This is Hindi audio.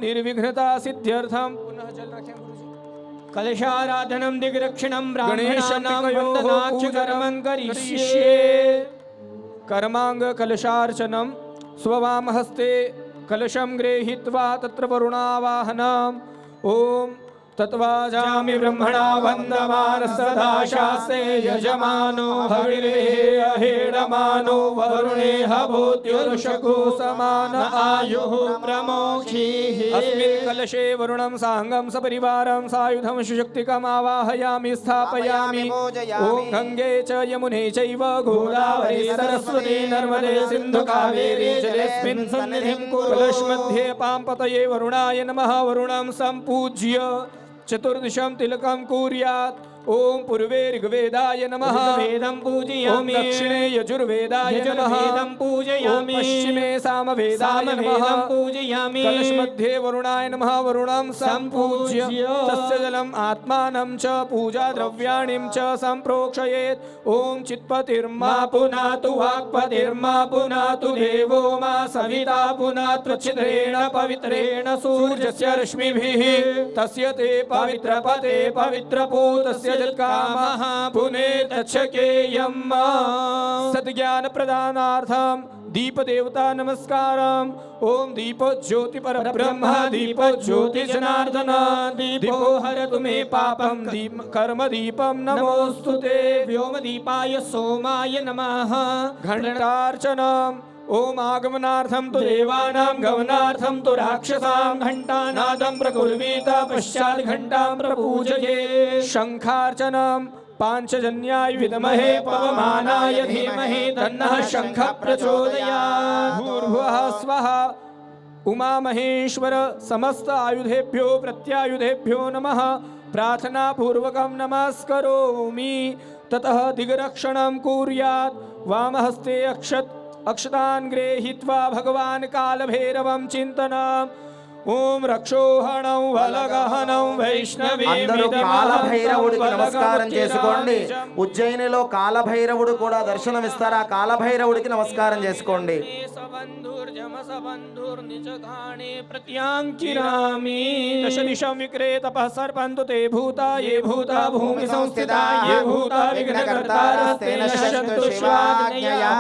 निर्विघ्नता सिद्ध्यर्थम पुनः जल रखें गुरुजी। कलशाराधनम दिग्रक्षणम ब्राह्मणानां वंदनाच्च कर्मं करिष्ये। कर्मांग कलशार्चनम स्ववाम हस्ते कलशं गृहीत्वा तत्र वरुणावाहनम् ओम तत्वाजामि ब्रह्मणा वन्दमान सदा शास्ते यजमानो हविर्वेः अहेडमानो वरुणेह भूत्युर्षको समान आयुः प्रमोक्षीः। अस्मिन् कलशे वरुणं साङ्गं सपरिवारं सायुधं सुशक्तिकम् आवाहयामि स्थापयामि। ॐ गङ्गे च यमुने चैव गोदावरी सरस्वती नर्मदे सिन्धु कावेरी जलेऽस्मिन् सन्निधिं कुरु। कलशमध्ये पांपतये वरुणाय नमः। वरुणं सम्पूज्य चतुर्दिशं तिलकं कुर्यात्। ओम पूर्वे ऋग्वेदाय नमः वेदं पूजयामि। दक्षिणे यजुर्वेदाय नमः वेदं पूजयामि। पश्चिमे सामवेदाय नमः पूजयामि। कलशमध्ये वरुणाय नमः वरुणं सम्पूज्य तस्य जलम् आत्मानं च पूजा द्रव्याणि च सम्प्रोक्षयेत्। ओम चित्पतिर्मा पुनातु वाक्पतिर्मा पुनातु देवो मा सविता पुनातु छिद्रेण पवित्रेण सूर्यस्य रश्मिभिः तस्य ते पवित्रपते पवित्रपूतस्य जत्कामः पुनेत छकेयम्। सद्ज्ञान प्रदानार्थम दीप देवता नमस्कारम। ओम दीप ज्योति परब्रह्म दीप ज्योति जनार्दन दीपो हरतु मे पापम दीप कर्म दीपम नमोस्तुते। व्योम दीपाय सोमाय नमः। घंटार्चनम ओम आगमनार्थं तु देवानां गमनार्थं तु राक्षसां घंटानादं प्रकुर्वीत पश्चात् घंटां प्रपूजये। शंखार्चनम् पांचजन्याय विद्महे पवमानाय धीमहि तन्नः शंखः प्रचोदयात्। भूर्भुवः स्वः उमा महेश्वर समस्त आयुधेभ्यो प्रत्यायुधेभ्यो नमः। प्रार्थना पूर्वकं नमस्करोमि। ततः दिग्रक्षणं कुर्यात्। वामहस्ते अक्षतान् गृहीत्वा भगवान् कालभैरवं चिन्तनम्। ओम रक्षोहणं वलगहनं वैष्णवी అందరూ కాలభైరవుడికి నమస్కారం చేసుకోండి. ఉజ్జయినిలో కాలభైరవుడు కూడా దర్శనమిస్తారు. ఆ కాలభైరవుడికి నమస్కారం చేసుకోండి. दशदिशं विक्रे तपः सर्पन्तु ते भूता ये भूता भूमि संस्थिता ये भूता विघ्नकर्तारस्ते नश्यन्तु शिवाज्ञया।